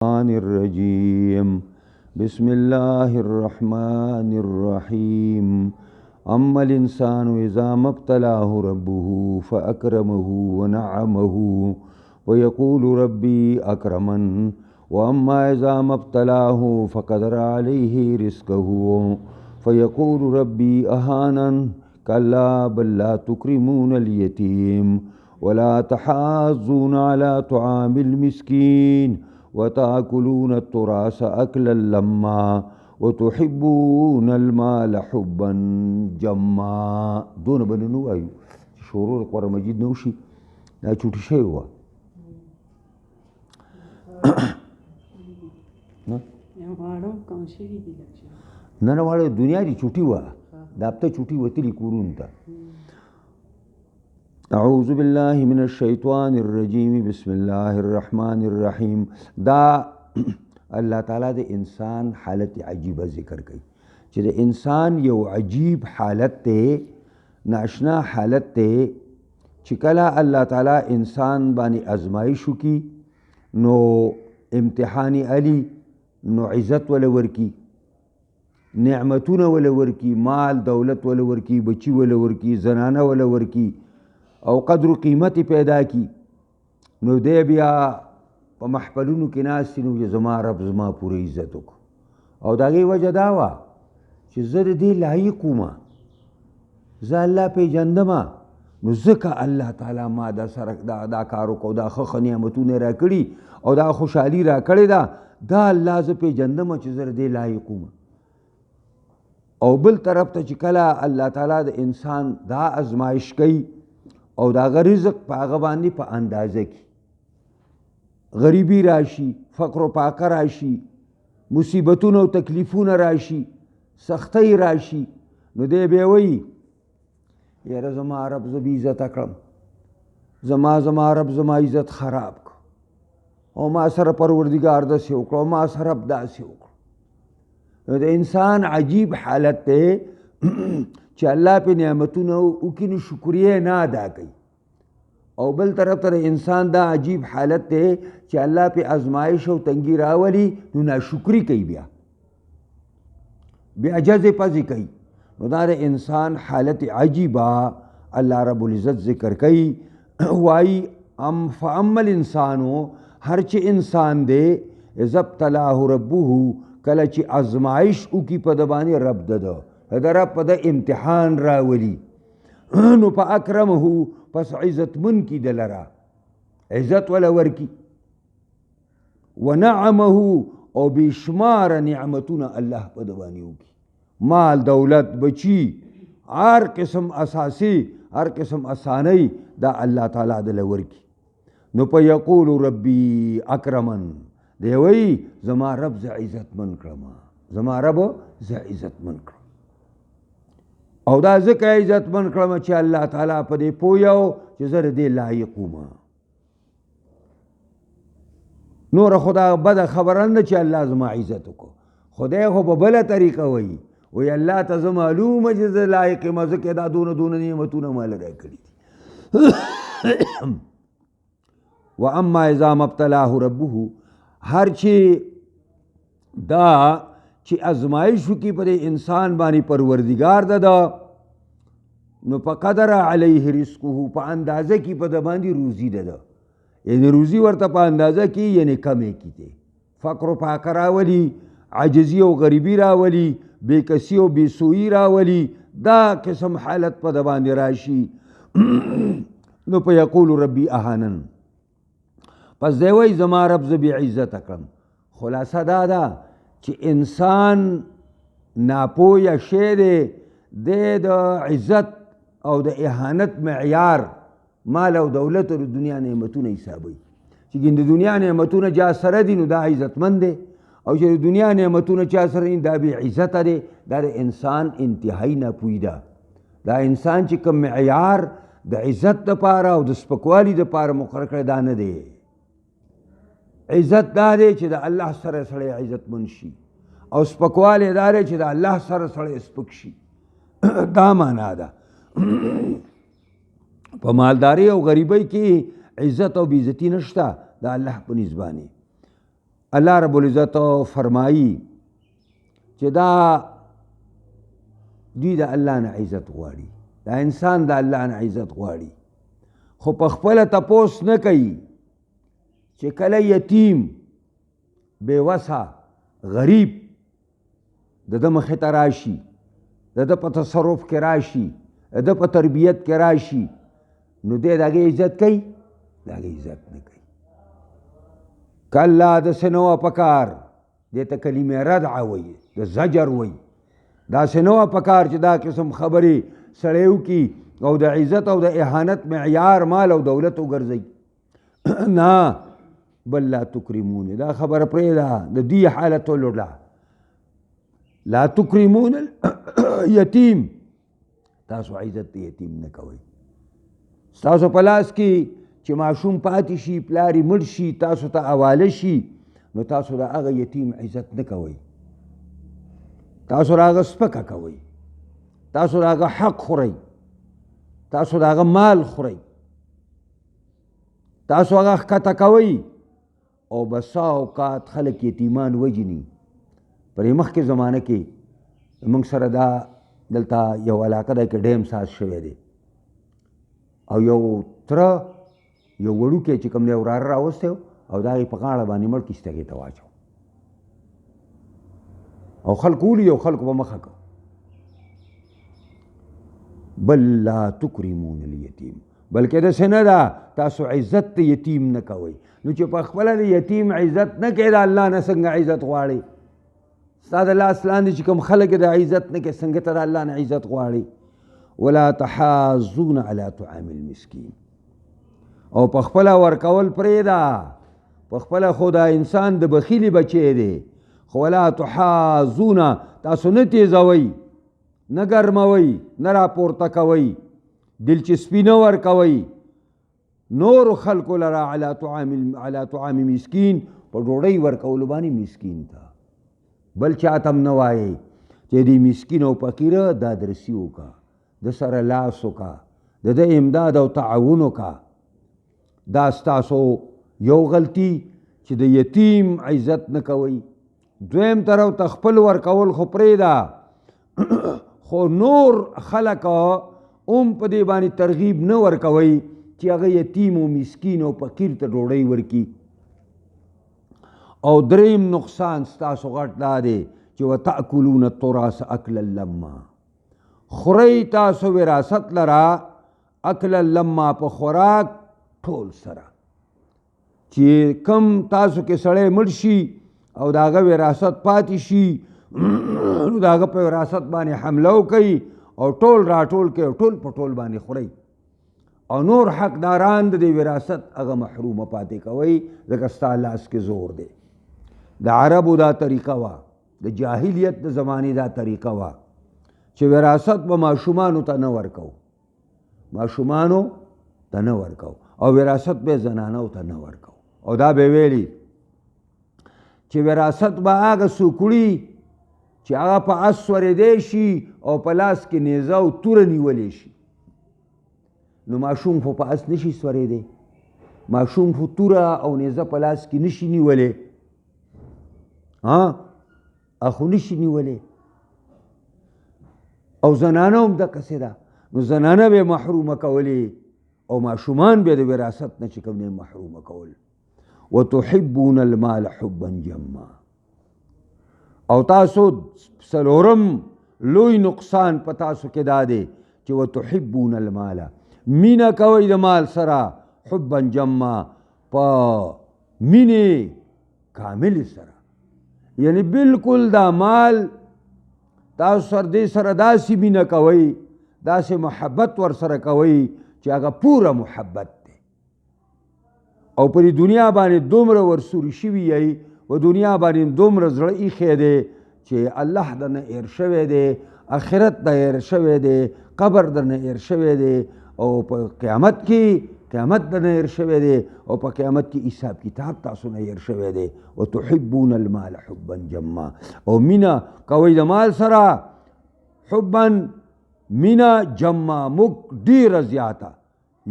الرحمن الرجيم بسم الله الرحمن الرحيم أما الإنسان إذا ما ابتلاه ربه فأكرمه ونعمه ويقول ربي أكرمن وأما إذا ما ابتلاه فقدر عليه رزقه فيقول ربي أهانن كلا بل لا تكرمون اليتيم ولا تحاضون على طعام المسكين وتأكلون التراث أكلا لما وتحبون المال حبا جما. دون بنو أيو شروع القرآن مجيد نوشي لا چوٹی شئی ہوا نن واړه دنیا دی چوټي وا دابته چوټي وتلی کورون ته. اعوذ بالله من الشیطان الرجیم بسم الله الرحمن الرحیم. دا الله تعالی د انسان حالت عجیبه ذکر کوي چې د انسان یو عجیب حالت ته ناشنا حالت ته چې کله الله تعالی انسان باندې ازمایش وکي نو امتحانی علی نو عزت ولا ورکی نعمتونه ولا ورکی مال دولت ولا ورکی بچی ولا ورکی زنانه ولا ورکی او قدر قیمت پیدا کی نو دی بیا په محفلونو کې ناست نو زما رب زما پوره عزت وکړو او د هغې وجه دا وه چې زه د دې لایق ومه زه الله پیژندمه نو ځکه الله تعالی ما دا کار وکړو دا ښه نعمتونه را کړي او دا خوشحالي را کړې ده دا الله زه پیژندمه چې زه د دې لایق ومه. او بل طرف ته چې کله الله تعالی د انسان دا ازمایش کوي او دا رزق په هغه باندې په اندازه کې غریبی راشي فقر و فاقه راشي مصیبتونه او تکلیفونه راشي سختۍ راشي نو دی بیا وایي یاره زما رب زه بې عزته کړم زما رب زما عزت خراب کړ او ما سره پروردګار داسې وکړو او ما سره رب داسې وکړو. نو د انسان عجیب حالت دی چې الله په نعمتونه وکړي نو شکریه نه ادا کوي او بل طرف ته انسان دا عجیب حالت دی چې الله په ازمایش او تنګي راولي نو ناشکري کوي بیا جزې پزې کوي. نو دا د انسان حالت عجیبه الله رب العزت ذکر کوي وایي فاما الانسانو هر چې انسان دی اذا ابتلاه ربه کله چې ازمایش وکړي په د باندې رب د رب په د امتحان راولي نو په اکرمه پس عزتمن کی دلرا عزت ولا ورکی ونعمه او بشمار نعمتونه الله په د باندې وکړي مال دولت بچی هر قسم اساسی هر قسم اسانی دا الله تعالی دل ورکی نو په یقول ربی اکرمن دی وی زما رب ز عزتمن کړم زما رب ز عزتمن کړم او دا ځکه عزتمن کړم چې الله تعالی په دې پوهیو چې زه د دې لایق وم. نور خدا بده خبره نه چې الله زما عزت وکړو خدای خو په بله طریقه وایي وی الله ته زه معلومه چې زه لایق یم ځکه دا دونه نعمتونه ماله راکړي دي. و اما اذا ما ابتلاه ربه هر چې دا چې ازمایش وکړي په انسان باندې پروردګار ده نو په قدر علیه رزقه په اندازه کې په د باندې روزي ده یعنی روزي ورته په اندازه کې یعنی کمې کې دی فقر و فاقه راولي عجزي او غریبي راولي بېکسي او بېسویي راولي دا قسم حالت په د باندې راشي نو په یقول ربي اهانن پس دی وایي زما رب زه بې عزته کړم. خلاصه دا ده چې انسان ناپویه شی دی د عزت او د اهانت معیار مال او دولت او د دنیا نعمتونه حسابوي چې د دنیا نعمتونه چا سره دي نو دا عزتمند دی او چې د دنیا نعمتونه چا سره دي دا بې عزته دی. دا د انسان انتهایی ناپویي ده. دا انسان چې کوم معیار د عزت دپاره او د سپکوالي دپاره مقرر کړی دا نه دی. عزت دا دی چې د الله سره سړی عزتمند شي او سپکوالی دا دی چې د الله سره سړی سپک شي. دا معنا ده. په مالداري او غریبۍ کې عزت او بېعزتي نشته د الله په نسبانې. الله رب العزت فرمایي چې دا دوی د الله نه عزت غواړي، دا انسان د الله نه عزت غواړي، خو په خپله تپوس نه کوي چې کله یتیم بې وسه غریب د ده مخې ته راشي، د ده په تصرف کې راشي، د ده په تربیت کې راشي، نو دی د هغې عزت کوي؟ د هغې عزت نه کوي. کله داسې نه وه پکار، دې ته کلمې ردعه وایي، د زجر وایي، داسې نه وه پکار چې دا قسم خبرې سړی وکړي او د عزت او د اهانت معیار مال او دولت وګرځوي. نه، بل لا تکرمون، دا خبره پرېږده، د دې حالت ولوړه، لا تکرمون یتیم، تاسو عزت د یتیم نه کوئ. ستاسو په لاس کې چې ماشوم پاتې شي، پلار یې مړ شي، تاسو ته حواله شي، نو تاسو د هغه یتیم عزت نه کوئ، تاسو د هغه سپکه کوئ، تاسو د هغه حق خورئ، تاسو د هغه مال خورئ، تاسو هغه ښکته کوئ. او بسا اوقات خلک یتیمان وجني. پر مخکې زمانه کې موږ سره دا دلته یو علاقه ده کې ډیم ساز شوی دی، او یو تره یو وړوکی چې کوم دی وراره راوستی او د هغې په غاړه باندې مړ کښته هغې ته واچو، او خلکو ولي او خلکو په مخه کو. بل لا تکرمون الیتیم، بلکې داسې نه ده تاسو عزت د یتیم نه کوئ. نو چې په خپله د یتیم عزت نه کوې، د الله نه څنګه عزت غواړې؟ ستا د لاس لاندې چې کوم خلک د عزت نه کوې، څنګه ته د الله نه عزت غواړې؟ ولا تحاضون علی طعام المسکین، او په خپله ورکول پرېږده، په خپله خو دا انسان د بخیلې بچی دی، خو ولا تحاضون، تاسو نه تیزوئ، نه ګرموئ، نه راپورته کوئ، دلچسپي نه ورکوئ نور خلکو لره علی طعام مسکین، په ډوډۍ ورکولو باندې مسکین ته. بل چاته هم نه وایئ چې دې مسکین او فقیره دا درسي وکړه، د سره لاس وکړه، د ده امداد او تعاون وکړه. دا ستاسو یو غلطي چې د یتیم عزت نه کوئ. دویم طرف ته خپل ورکول خو پرېږده، خو نور خلک هم په دې باندې ترغیب نه ورکوئ چې هغه یتیم و مسکین او فقیر ته ډوډۍ ورکړي. او دریم نقصان ستاسو غټ دا دی چې وتأکلون التراث اکلا لما، خورئ تاسو وراثت لره اکلا لما، په خوراک ټول سره. چې کم تاسو کې سړی مړ شي او د هغه وراثت پاتې شي، نو د هغه په وراثت باندې حمله وکوئ او ټول راټول کوئ او ټول په ټول باندې خورئ، او نور حقداران د دې وراثت هغه محرومه پاتې کوئ، ځکه ستا لاس کې زور دی. د عربو دا طریقه وه، د جاهلیت د زمانې دا طریقه وه چې وراثت به ماشومانو ته نه ورکو، ماشومانو ته نه ورکو، او وراثت به زنانو ته نه ورکو. او دا به ویلي چې وراثت به هغه څوک وړي چې هغه په اس سورېدی شي او په لاس کې نیزه او توره نیولی شي. نو ماشوم خو په اس نشي سورېدی، ماشوم خو توره او نیزه په لاس کې نشي نیولی، اخو نشي نیولی. او زنانه هم دقسې ده، نو زنانه به محرومه کولی او ماشومان به د وراثت نه چې کوم دی محرومه کول. وتحبون المال حبا جما، او تاسو څلورم لوی نقصان په تاسو کې دا دی چې وتحبون المال، مینه کوئ د مال سره، حبا جما، په مینې کامل سره. یعنی بالکل دا مال تاسو سره دې سره داسې مینه کوئ، داسې محبت ور سره کوئ چې هغه پوره محبت دی، او پر دنیا باندې دومره ورسوري شوي یئ، و دنیا باندې دومره زړه ایښی دی چې الله درنه هېر شوی دی، آخرت نه هېر شوی دی، قبر درنه هېر شوی دی، او په قیامت کې قیامت درنه هېر شوی دی، او په قیامت کې حساب کتاب تاسو نه هېر شوی دی. وتحبون المال حبا جما، او مینه کوئ د مال سره، حبا مینه جما، مک ډیره زیاته،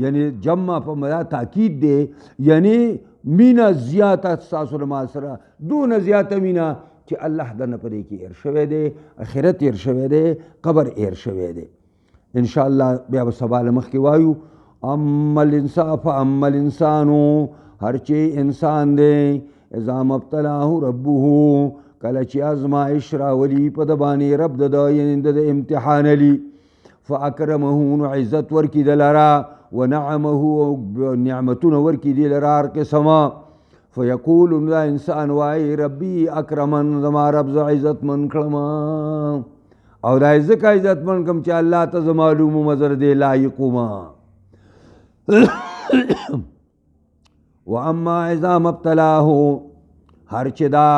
یعنی جمع په مدا تاکید دی، یعنی مینه زیاته ستاسو د مال سره، دونه زیاته مینه چې الله دنه په دې کې ایر شوی دی، آخرت ایر شوی دی، قبر ایر شوی دی. انشاءالله بیا به سبا له مخکې وایو. اما الانسان فاما الانسانو، هر چې انسان دی اذا مبتلاه ربه، کله چې ازمایش راولي په د باندې رب د ده، یعنې د امتحان لي، فاکرمه نو عزت ورکي د لره، ونعمه نعمتونه ورکي دی لره هر قسمه، فیقول نو دا انسان وایي ربي اکرمن، زما رب زه عزتمن کړم، او دا ځکه عزتمن کړم چې الله ته زه معلوم وم زه د دې لایق وم. واما اذا مبتلاه، هر چې دا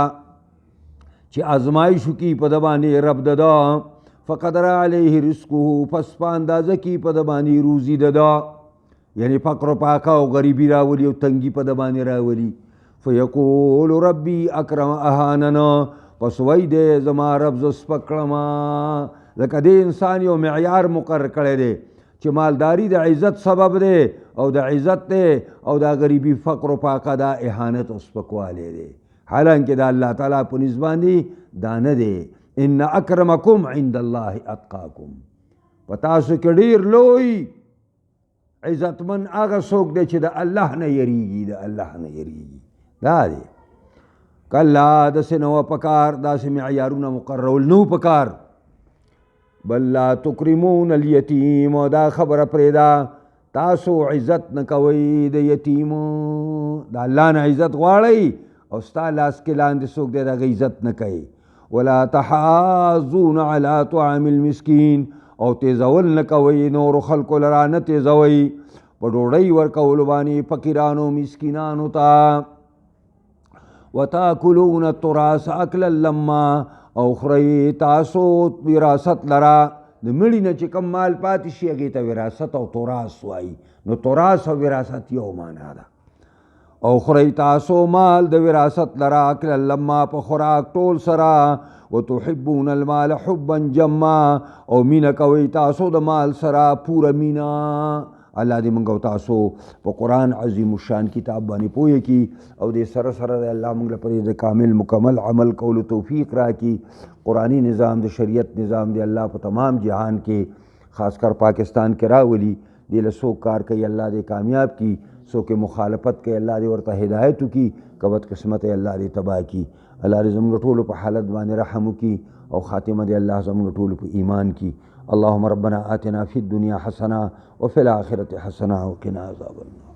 چې ازمایش وکړي په د باندې رب د ده، فقدر علیه رزقه، پس په اندازه کې په د باندې روزي د ده، یعنی فقر و پاکه او غریبي راولي او تنګي په د باندې راولي، فیقول ربي اکرم اهاننا، پس وای دی زما رب زه سپک کړم. لکه دې انسان یو معیار مقرر کړی دی چې مالداري د عزت سبب دی، او د عزت دی، او دا غریبي فقر و پاکه دا اهانت او سپکوالی دی، حالانکه دا الله تعالی په نسبت باندې دا نه دی. ان اکرمکم عند الله اتقاکم، په تاسو کې ډېر لوی عزتمن هغه څوک دی چې د الله نه یریږي، د الله نه یریږي. دا دی کله داسې نه وه پکار، داسې معیارونه مقررول نه وو پکار. بل لا تکرمون الیتیم، او دا خبره پرېږده تاسو عزت نه کوئ د یتیمو، د الله نه عزت غواړئ او ستا لاس کې لاندې څوک دی د هغه عزت نه کوئ. ولا تحاضون علی طعام المسکین، او تیزول نه کوئ نورو خلکو لره، نه تیزوئ په ډوډۍ ورکولو باندې فقیرانو مسکینانو ته. وتاکلون التراث اکلا لما، او خورئ تاسو وراثت لره، د مړي نه چې کوم مال پاتې شي هغې ته وراثت او تراث وایي. نو تراث او وراثت یو معنا ده. او خورئ تاسو مال د وراثت لره اکلا لما، په خوراک ټول سره. وتحبون المال حبا جما، او مینه کوئ تاسو د مال سره پوره مینه. الله دې موږ او تاسو په قرآن عظیم الشان کتاب باندې پوهه کړي، او دې سره سره د الله موږ لپاره د کامل مکمل عمل کولو توفیق راکړي. قرآني نظام د شریعت نظام دی الله په تمام جهان کې، خاص کر پاکستان کې راولي. دې له څوک کار کوي الله دې کامیاب کړي، څوک مخالفت کوي الله دې ورته هدایت وکړي، که بد قسمت الله دې تباه کړي. الله دې زموږ ټولو په حالت باندې رحم وکړي، او خاتمه دې الله زموږ ټولو په ایمان کړي. اللهم ربنا آتنا فی الدنیا حسنه وفي الآخرة حسنه وقنا عذاب النار.